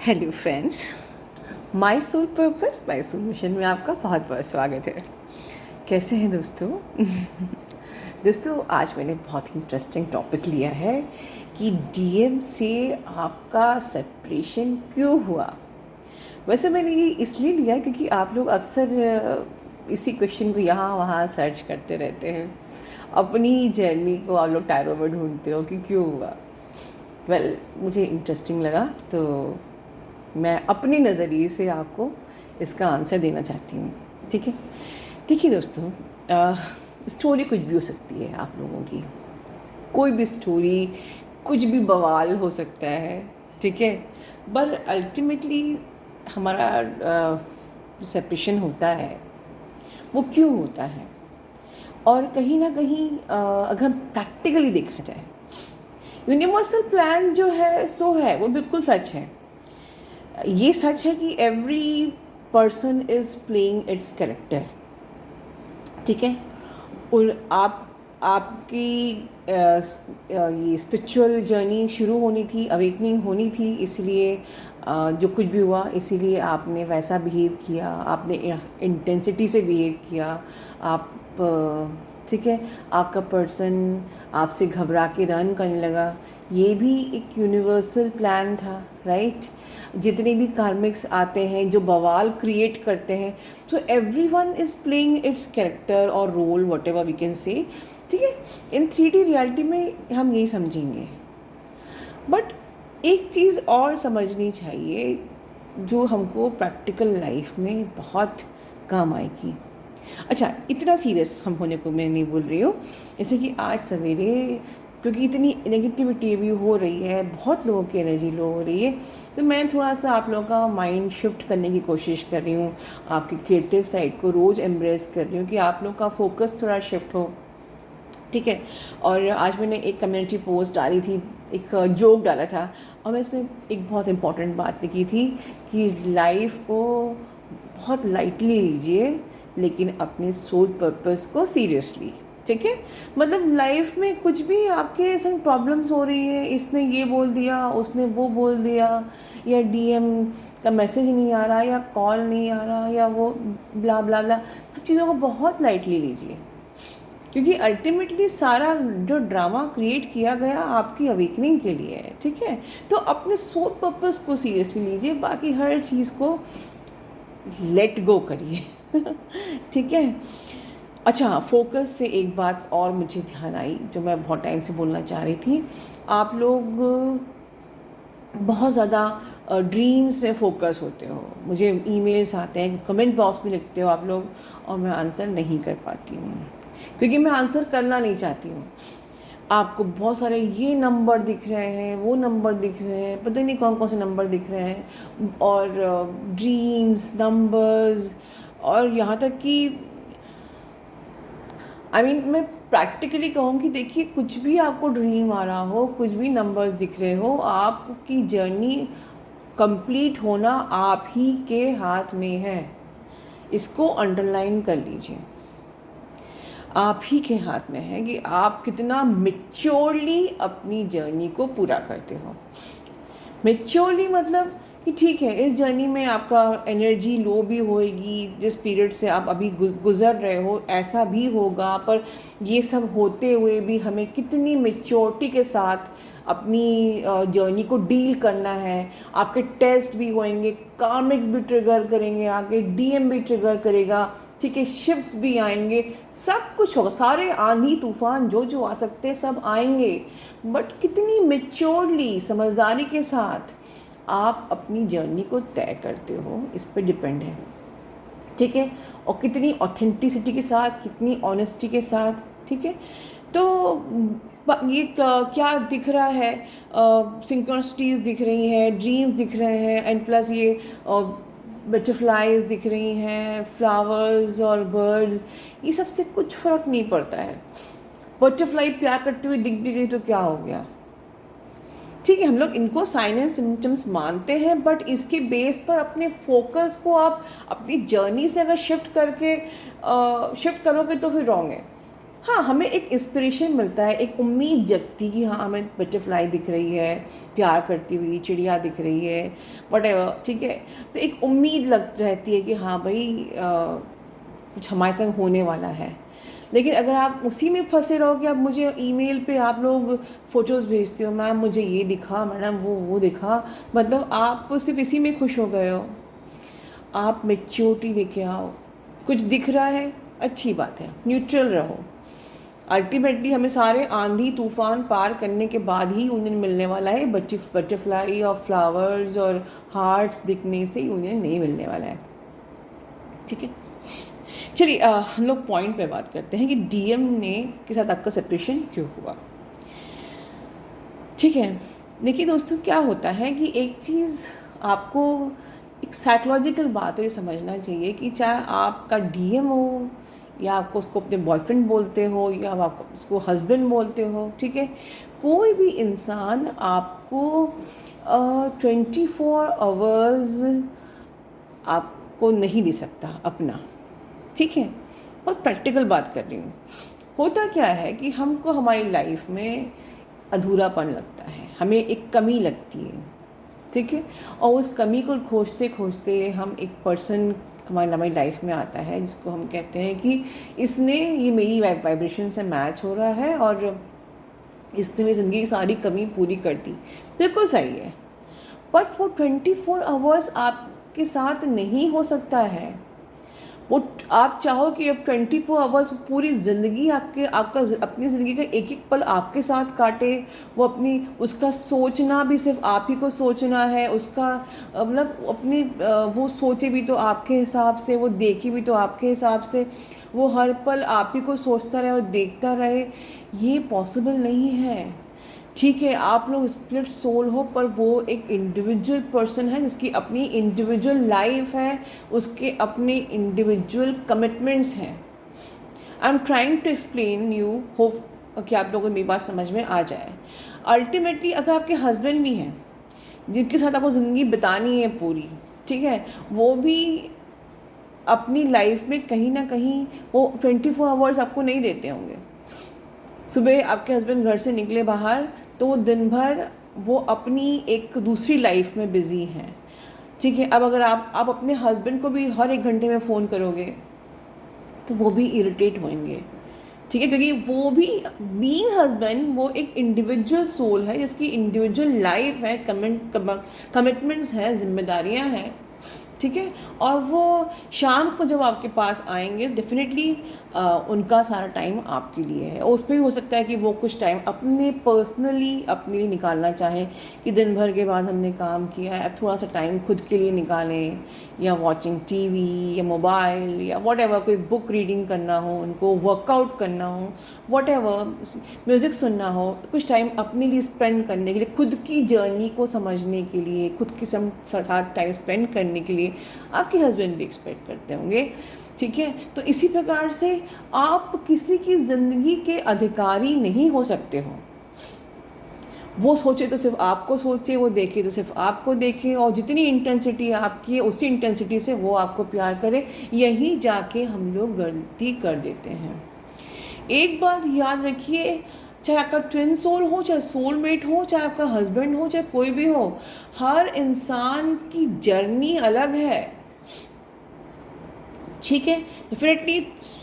Hello friends, my soul purpose my soul mission में आपका बहुत बहुत स्वागत है। कैसे हैं दोस्तों? दोस्तों, आज मैंने बहुत ही इंटरेस्टिंग टॉपिक लिया है कि डीएम से आपका सेपरेशन क्यों हुआ। वैसे मैंने ये इसलिए लिया क्योंकि आप लोग अक्सर इसी क्वेश्चन को यहाँ वहाँ सर्च करते रहते हैं। अपनी जर्नी को आप लोग टायरों में ढूंढते हो कि क्यों हुआ। मुझे इंटरेस्टिंग लगा तो मैं अपने नज़रिए से आपको इसका आंसर देना चाहती हूँ। ठीक है, देखिए दोस्तों, स्टोरी कुछ भी हो सकती है आप लोगों की। कोई भी स्टोरी, कुछ भी बवाल हो सकता है। ठीक है, पर अल्टीमेटली हमारा सेपरेशन होता है, वो क्यों होता है। और कहीं ना कहीं अगर प्रैक्टिकली देखा जाए, यूनिवर्सल प्लान जो है सो है, वो बिल्कुल सच है। ये सच है कि every person is playing its character. ठीक है, और आपकी ये स्पिरिचुअल जर्नी शुरू होनी थी, अवेकनिंग होनी थी, इसलिए जो कुछ भी हुआ इसीलिए आपने वैसा बिहेव किया, आपने इंटेंसिटी से बिहेव किया। आप ठीक है, आपका पर्सन आपसे घबरा के रन करने लगा। ये भी एक यूनिवर्सल प्लान था, राइट। जितने भी कार्मिक्स आते हैं जो बवाल क्रिएट करते हैं, तो everyone is playing its character और role, what ever we can say. ठीक है, इन 3D रियलिटी में हम यही समझेंगे। बट एक चीज़ और समझनी चाहिए जो हमको प्रैक्टिकल लाइफ में बहुत काम आएगी। अच्छा, इतना सीरियस हम होने को मैं नहीं बोल रही हूँ। जैसे कि आज सवेरे, क्योंकि इतनी नेगेटिविटी भी हो रही है, बहुत लोगों की एनर्जी लो हो रही है, तो मैं थोड़ा सा आप लोगों का माइंड शिफ्ट करने की कोशिश कर रही हूँ। आपकी क्रिएटिव साइड को रोज़ एम्ब्रेस कर रही हूँ कि आप लोग का फोकस थोड़ा शिफ्ट हो। ठीक है, और आज मैंने एक कम्युनिटी पोस्ट डाली थी, एक जोक डाला था, और मैं इसमें एक बहुत इम्पॉर्टेंट बात लिखी थी कि लाइफ को बहुत लाइटली लीजिए, लेकिन अपने सोल पर्पस को सीरियसली। ठीक है, मतलब लाइफ में कुछ भी आपके संग प्रॉब्लम्स हो रही है, इसने ये बोल दिया, उसने वो बोल दिया, या डीएम का मैसेज नहीं आ रहा, या कॉल नहीं आ रहा, या वो ब्ला ब्ला ब्ला, सब चीज़ों को बहुत लाइटली लीजिए, क्योंकि अल्टीमेटली सारा जो ड्रामा क्रिएट किया गया आपकी अवेकनिंग के लिए है। ठीक है, तो अपने सोल पर्पस को सीरियसली लीजिए, बाकी हर चीज़ को लेट गो करिए। ठीक है। अच्छा, फोकस से एक बात और मुझे ध्यान आई जो मैं बहुत टाइम से बोलना चाह रही थी। आप लोग बहुत ज़्यादा ड्रीम्स में फोकस होते हो, मुझे ईमेल्स आते हैं, कमेंट बॉक्स में लिखते हो आप लोग, और मैं आंसर नहीं कर पाती हूँ, क्योंकि मैं आंसर करना नहीं चाहती हूँ। आपको बहुत सारे ये नंबर दिख रहे हैं, वो नंबर दिख रहे हैं, पता नहीं कौन कौन से नंबर दिख रहे हैं, और ड्रीम्स, नंबर्स, और यहाँ तक कि मैं प्रैक्टिकली कहूँ कि देखिए, कुछ भी आपको ड्रीम आ रहा हो, कुछ भी नंबर्स दिख रहे हो, आपकी जर्नी कंप्लीट होना आप ही के हाथ में है। इसको अंडरलाइन कर लीजिए, आप ही के हाथ में है कि आप कितना मेच्योरली अपनी जर्नी को पूरा करते हो। मेच्योरली मतलब कि ठीक है, इस जर्नी में आपका एनर्जी लो भी होएगी, जिस पीरियड से आप अभी गुज़र रहे हो ऐसा भी होगा, पर ये सब होते हुए भी हमें कितनी मेच्योरिटी के साथ अपनी जर्नी को डील करना है। आपके टेस्ट भी होंगे, कार्मिक्स भी ट्रिगर करेंगे, आगे डीएम भी ट्रिगर करेगा। ठीक है, शिफ्ट्स भी आएंगे, सब कुछ होगा, सारे आंधी तूफान जो जो आ सकते हैं सब आएंगे, बट कितनी मेच्योरली, समझदारी के साथ आप अपनी जर्नी को तय करते हो, इस पर डिपेंड है। ठीक है, और कितनी ऑथेंटिसिटी के साथ, कितनी ऑनेस्टी के साथ। ठीक है, तो ये क्या दिख रहा है, सिंक्रोनिसिटीज़ दिख रही हैं, ड्रीम्स दिख रहे हैं, एंड प्लस ये बटरफ्लाइज दिख रही हैं, फ्लावर्स और बर्ड्स, ये सबसे कुछ फ़र्क नहीं पड़ता है। बटरफ्लाई प्यार करते हुए दिख भी गई तो क्या हो गया। ठीक है, हम लोग इनको साइन एंड सिम्टम्स मानते हैं, बट इसके बेस पर अपने फोकस को आप अपनी जर्नी से अगर शिफ्ट करोगे तो फिर रॉन्ग है। हाँ, हमें एक इंस्पिरेशन मिलता है, एक उम्मीद जगती कि हाँ हमें बटरफ्लाई दिख रही है, प्यार करती हुई चिड़िया दिख रही है, व्हाटएवर, ठीक है। तो एक उम्मीद लग रहती है कि हाँ भाई कुछ हमारे संग होने वाला है। लेकिन अगर आप उसी में फंसे रहो कि आप मुझे ईमेल पे आप लोग फ़ोटोज़ भेजते हो, मैम मुझे ये दिखा, मैडम वो दिखा, मतलब आप सिर्फ इसी में खुश हो गए हो। आप मैच्योरिटी लेके आओ। कुछ दिख रहा है, अच्छी बात है, न्यूट्रल रहो। अल्टीमेटली हमें सारे आंधी तूफान पार करने के बाद ही यूनियन मिलने वाला है। बटरफ्लाई और फ्लावर्स और हार्ट्स दिखने से यूनियन नहीं मिलने वाला है, ठीक है। चलिए हम लोग पॉइंट पे बात करते हैं कि डीएम ने के साथ आपका सेपरेशन क्यों हुआ, ठीक है। देखिए दोस्तों, क्या होता है कि एक चीज़ आपको, एक साइकोलॉजिकल बात है, ये समझना चाहिए कि चाहे आपका डीएम हो या आपको उसको अपने बॉयफ्रेंड बोलते हो या आप उसको हस्बैंड बोलते हो, ठीक है, कोई भी इंसान आपको 24 आवर्स आपको नहीं दे सकता अपना, ठीक है। बहुत प्रैक्टिकल बात कर रही हूँ। होता क्या है कि हमको हमारी लाइफ में अधूरापन लगता है, हमें एक कमी लगती है, ठीक है। और उस कमी को खोजते खोजते हम एक पर्सन हमारी लाइफ में आता है जिसको हम कहते हैं कि इसने, ये मेरी वाइब्रेशन से मैच हो रहा है और इसने मेरी ज़िंदगी की सारी कमी पूरी कर दी। बिल्कुल सही है, बट वो 24 आवर्स आपके साथ नहीं हो सकता है। वो आप चाहो कि अब 24 आवर्स पूरी ज़िंदगी आपका अपनी ज़िंदगी का एक एक पल आपके साथ काटे, वो अपनी, उसका सोचना भी सिर्फ आप ही को सोचना है, उसका मतलब अपनी वो सोचे भी तो आपके हिसाब से, वो देखे भी तो आपके हिसाब से, वो हर पल आप ही को सोचता रहे और देखता रहे, ये पॉसिबल नहीं है, ठीक है। आप लोग स्प्लिट सोल हो, पर वो एक इंडिविजुअल पर्सन है जिसकी अपनी इंडिविजुअल लाइफ है, उसके अपने इंडिविजुअल कमिटमेंट्स हैं। I am trying to explain you, hope कि आप लोगों को मेरी बात समझ में आ जाए। अल्टीमेटली अगर आपके हस्बैंड भी हैं जिनके साथ आपको ज़िंदगी बितानी है पूरी, ठीक है, वो भी अपनी लाइफ में कहीं ना कहीं वो 24 आवर्स आपको नहीं देते होंगे। सुबह आपके हस्बैंड घर से निकले बाहर तो वो दिन भर वो अपनी एक दूसरी लाइफ में बिज़ी हैं, ठीक है। अब अगर आप अपने हस्बैंड को भी हर एक घंटे में फ़ोन करोगे तो वो भी इरिटेट होंगे, ठीक है, क्योंकि वो भी बीइंग हस्बैंड, वो एक इंडिविजुअल सोल है जिसकी इंडिविजुअल लाइफ है, कमिटमेंट्स हैं, जिम्मेदारियां हैं, ठीक है। और वो शाम को जब आपके पास आएंगे डेफिनेटली उनका सारा टाइम आपके लिए है। और उस पर भी हो सकता है कि वो कुछ टाइम अपने पर्सनली अपने लिए निकालना चाहें कि दिन भर के बाद हमने काम किया है, अब थोड़ा सा टाइम खुद के लिए निकालें, या वॉचिंग टीवी या मोबाइल या व्हाटएवर, कोई बुक रीडिंग करना हो, उनको वर्कआउट करना हो, व्हाटएवर, म्यूज़िक सुनना हो, कुछ टाइम अपने लिए स्पेंड करने के लिए, खुद की जर्नी को समझने के लिए, खुद के साथ टाइम स्पेंड करने के लिए आपके हस्बैंड भी एक्सपेक्ट करते होंगे, ठीक है। तो इसी प्रकार से आप किसी की ज़िंदगी के अधिकारी नहीं हो सकते हो। वो सोचे तो सिर्फ आपको सोचे, वो देखे तो सिर्फ आपको देखे, और जितनी इंटेंसिटी आपकी है उसी इंटेंसिटी से वो आपको प्यार करे। यही जाके हम लोग गलती कर देते हैं। एक बात याद रखिए, चाहे आपका ट्विन सोल हो, चाहे सोलमेट हो, चाहे आपका हस्बैंड हो, चाहे कोई भी हो, हर इंसान की जर्नी अलग है, ठीक है। डेफिनेटली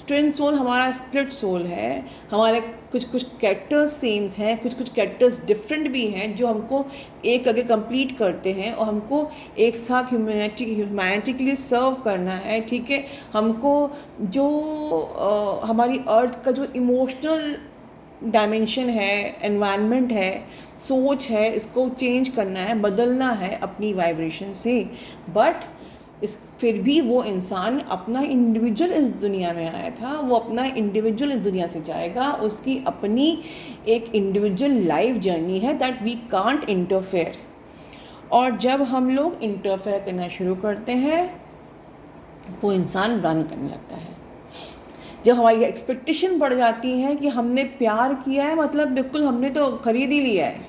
ट्विन सोल हमारा स्प्लिट सोल है, हमारे कुछ कुछ कैरेक्टर्स सेम्स हैं, कुछ कुछ कैरेक्टर्स डिफरेंट भी हैं जो हमको एक आगे कंप्लीट करते हैं और हमको एक साथ ह्यूमैनिटी के लिए सर्व करना है, ठीक है। हमको जो हमारी अर्थ का जो इमोशनल डायमेंशन है, एनवायरनमेंट है, सोच है, इसको चेंज करना है, बदलना है अपनी वाइब्रेशन से। बट फिर भी वो इंसान अपना इंडिविजुअल इस दुनिया में आया था, वो अपना इंडिविजुअल इस दुनिया से जाएगा, उसकी अपनी एक इंडिविजुअल लाइफ जर्नी है, दैट वी कांट इंटरफेयर। और जब हम लोग इंटरफेयर करना शुरू करते हैं वो इंसान रन करने लगता है। जब हमारी एक्सपेक्टेशन बढ़ जाती है कि हमने प्यार किया है, मतलब बिल्कुल हमने तो खरीद ही लिया है,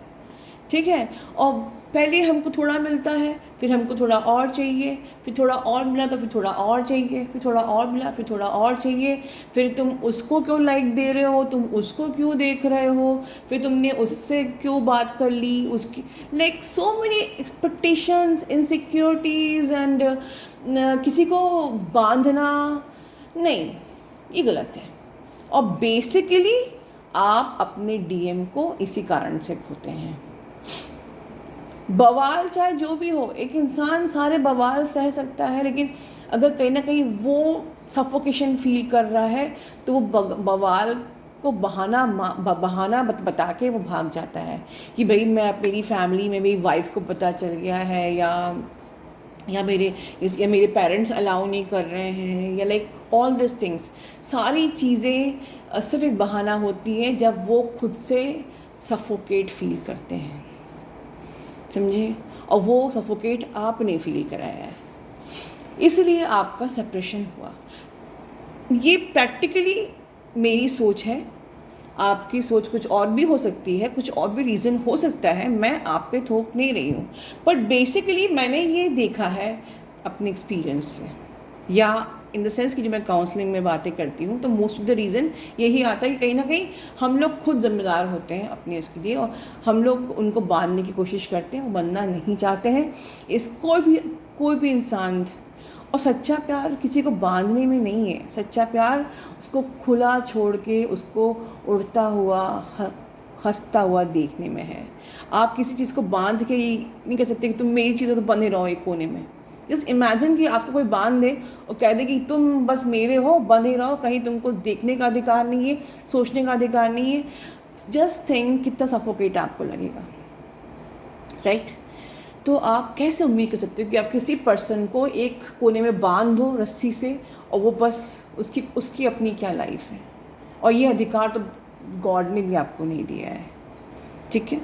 ठीक है। और पहले हमको थोड़ा मिलता है, फिर हमको थोड़ा और चाहिए, फिर थोड़ा और मिला तो फिर थोड़ा और चाहिए, फिर थोड़ा और मिला फिर थोड़ा और चाहिए, फिर तुम उसको क्यों लाइक दे रहे हो, तुम उसको क्यों देख रहे हो, फिर तुमने उससे क्यों बात कर ली, उसकी like so many expectations, insecurities and किसी को बांधना, नहीं, ये गलत है। और बेसिकली आप अपने डीएम को इसी कारण से खोते हैं। बवाल चाहे जो भी हो, एक इंसान सारे बवाल सह सकता है, लेकिन अगर कहीं ना कहीं वो सफोकेशन फील कर रहा है तो वो बवाल को बहाना बता के वो भाग जाता है कि भाई मैं मेरी फैमिली में, मेरी वाइफ को पता चल गया है, या मेरे पेरेंट्स अलाउ नहीं कर रहे हैं, या लाइक ऑल दिस थिंग्स, सारी चीज़ें सिर्फ एक बहाना होती है जब वो खुद से सफोकेट फील करते हैं, समझे। और वो सफोकेट आपने फील कराया है, इसलिए आपका सेपरेशन हुआ। ये प्रैक्टिकली मेरी सोच है, आपकी सोच कुछ और भी हो सकती है, कुछ और भी रीज़न हो सकता है, मैं आप पे थोप नहीं रही हूँ, बट बेसिकली मैंने ये देखा है अपने एक्सपीरियंस से, या इन द सेंस कि जब मैं काउंसलिंग में बातें करती हूँ तो मोस्ट ऑफ द रीज़न यही आता है कि कहीं ना कहीं हम लोग खुद जिम्मेदार होते हैं अपने इसके लिए, और हम लोग उनको बांधने की कोशिश करते हैं, वो बनना नहीं चाहते हैं। कोई भी इंसान, और सच्चा प्यार किसी को बांधने में नहीं है, सच्चा प्यार उसको खुला छोड़ के उसको उड़ता हुआ हंसता हुआ देखने में है। आप किसी चीज़ को बांध के ही नहीं कह सकते कि तुम मेरी चीज़ों तो बंधे रहो एक कोने में। जस्ट इमेजिन कि आपको कोई बांध दे और कह दे कि तुम बस मेरे हो, बंधे रहो, कहीं तुमको देखने का अधिकार नहीं है, सोचने का अधिकार नहीं है। जस्ट थिंक कितना सफोकेट आपको लगेगा, राइट। तो आप कैसे उम्मीद कर सकते हो कि आप किसी पर्सन को एक कोने में बांध दो रस्सी से और वो बस उसकी अपनी क्या लाइफ है, और ये अधिकार तो गॉड ने भी आपको नहीं दिया है, ठीक है।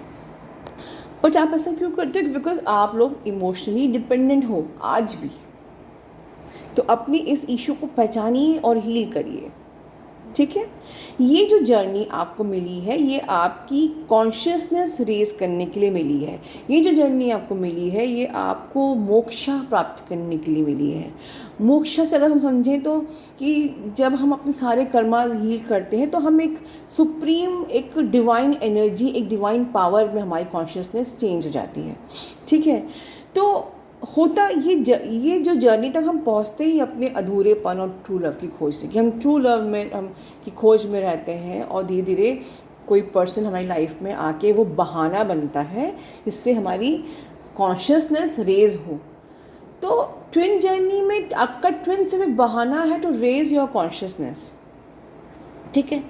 बट आप ऐसा क्यों करते हो? बिकॉज आप लोग इमोशनली डिपेंडेंट हो आज भी। तो अपनी इस इशू को पहचानिए और हील करिए, ठीक है। ये जो जर्नी आपको मिली है ये आपकी कॉन्शियसनेस रेज करने के लिए मिली है। ये जो जर्नी आपको मिली है ये आपको मोक्षा प्राप्त करने के लिए मिली है। मोक्षा से अगर हम समझें तो कि जब हम अपने सारे कर्मास हील करते हैं तो हम एक सुप्रीम, एक डिवाइन एनर्जी, एक डिवाइन पावर में हमारी कॉन्शियसनेस चेंज हो जाती है, ठीक है। तो होता ये जो जर्नी तक हम पहुंचते ही अपने अधूरेपन और ट्रू लव की खोज से, कि हम ट्रू लव में हम की खोज में रहते हैं, और धीरे धीरे कोई पर्सन हमारी लाइफ में आके वो बहाना बनता है जिससे हमारी कॉन्शियसनेस रेज हो। तो ट्विन जर्नी में आपका ट्विन सिर्फ एक बहाना है टू रेज योर कॉन्शियसनेस, ठीक है।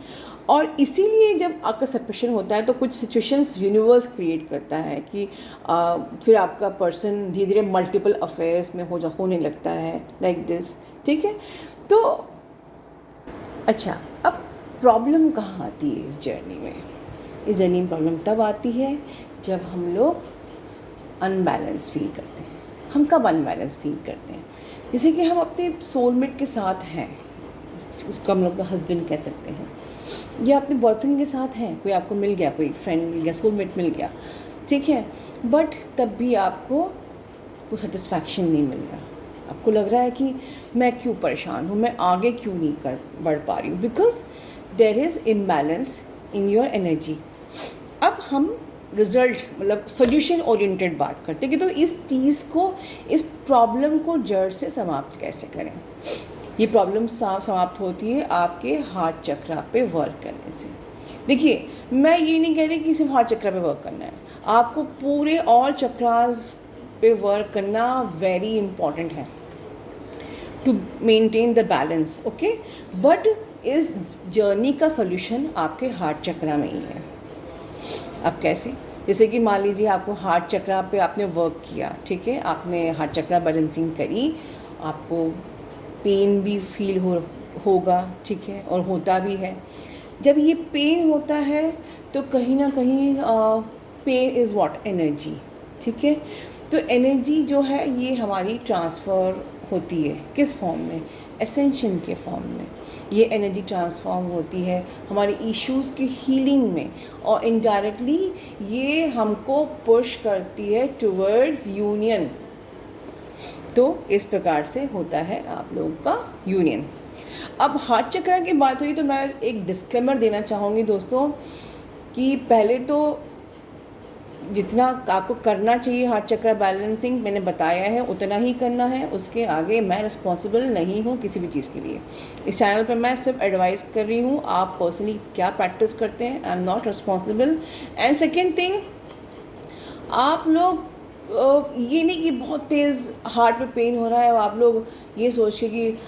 और इसीलिए जब आपका सेपरेशन होता है तो कुछ सिचुएशंस यूनिवर्स क्रिएट करता है कि फिर आपका पर्सन धीरे धीरे मल्टीपल अफेयर्स में होने लगता है, लाइक दिस, ठीक है। तो अच्छा, अब प्रॉब्लम कहाँ आती है इस जर्नी में? इस जर्नी में प्रॉब्लम तब आती है जब हम लोग अनबैलेंस फील करते हैं। हम कब अनबैलेंस फील करते हैं? जैसे कि हम अपने सोलमेट के साथ हैं, उसको हम लोग हस्बैंड कह सकते हैं, या अपने बॉयफ्रेंड के साथ हैं, कोई आपको मिल गया, कोई फ्रेंड मिल गया, सोलमेट मिल गया, ठीक है। बट तब भी आपको वो सेटिस्फैक्शन नहीं मिल रहा। आपको लग रहा है कि मैं क्यों परेशान हूँ, मैं आगे क्यों नहीं बढ़ पा रही हूँ, because there is imbalance in your energy. अब हम रिज़ल्ट मतलब सोल्यूशन ओरिएंटेड बात करते हैं कि तो इस चीज़ को, इस प्रॉब्लम को जड़ से समाप्त कैसे करें। ये प्रॉब्लम समाप्त होती है आपके हार्ट चक्रा पे वर्क करने से। देखिए, मैं ये नहीं कह रही कि सिर्फ हार्ट चक्रा पे वर्क करना है, आपको पूरे ऑल चक्रास पे वर्क करना वेरी इम्पॉर्टेंट है to maintain the balance, okay. But इस जर्नी का सोल्यूशन आपके हार्ट चक्रा में ही है। अब कैसे? जैसे कि मान लीजिए आपको हार्ट चक्रा पे आपने वर्क किया, ठीक है, आपने हार्ट चक्रा बैलेंसिंग करी, आपको पेन भी फील होगा, ठीक है, और होता भी है। जब ये पेन होता है तो कहीं ना कहीं पेन इज़ व्हाट, एनर्जी, ठीक है। तो एनर्जी जो है ये हमारी ट्रांसफ़र होती है किस फॉर्म में? एसेंशन के फॉर्म में ये एनर्जी ट्रांसफॉर्म होती है हमारे इश्यूज़ की हीलिंग में, और इनडायरेक्टली ये हमको पुश करती है टुवर्ड्स यूनियन। तो इस प्रकार से होता है आप लोगों का यूनियन। अब हार्ट चक्र की बात हुई तो मैं एक डिस्क्लेमर देना चाहूँगी दोस्तों कि पहले तो जितना आपको करना चाहिए हार्ट चक्र बैलेंसिंग मैंने बताया है उतना ही करना है, उसके आगे मैं रिस्पॉन्सिबल नहीं हूँ किसी भी चीज़ के लिए। इस चैनल पर मैं सिर्फ एडवाइस कर रही हूँ, आप पर्सनली क्या प्रैक्टिस करते हैं, I am not responsible. And second thing, आप लोग ये नहीं कि बहुत तेज़ हार्ट में पेन हो रहा है और आप लोग ये सोच के कि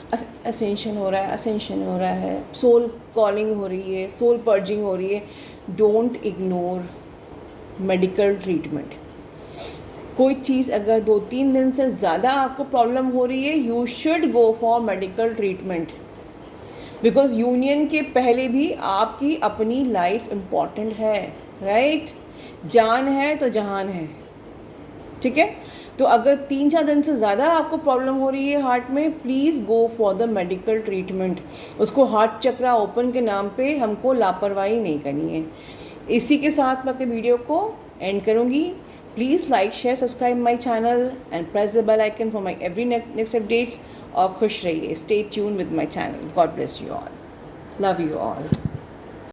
असेंशन हो रहा है, असेंशन हो रहा है, सोल कॉलिंग हो रही है, सोल पर्जिंग हो रही है। Don't ignore medical treatment. कोई चीज़ अगर 2-3 दिन से ज़्यादा आपको प्रॉब्लम हो रही है, you should go for medical treatment, because union के पहले भी आपकी अपनी लाइफ इम्पॉर्टेंट है, राइट? जान है तो जहान है, ठीक है? तो अगर 3-4 दिन से ज़्यादा आपको प्रॉब्लम हो रही है हार्ट में, please go for the medical treatment. उसको हार्ट चक्रा ओपन के नाम पे हमको लापरवाही नहीं करनी है। इसी के साथ मैं अपने वीडियो को एंड करूँगी। Please like, share, subscribe my channel and press the bell icon for my every next updates. और खुश रहिए, stay tune with my channel. God bless you all, love you all.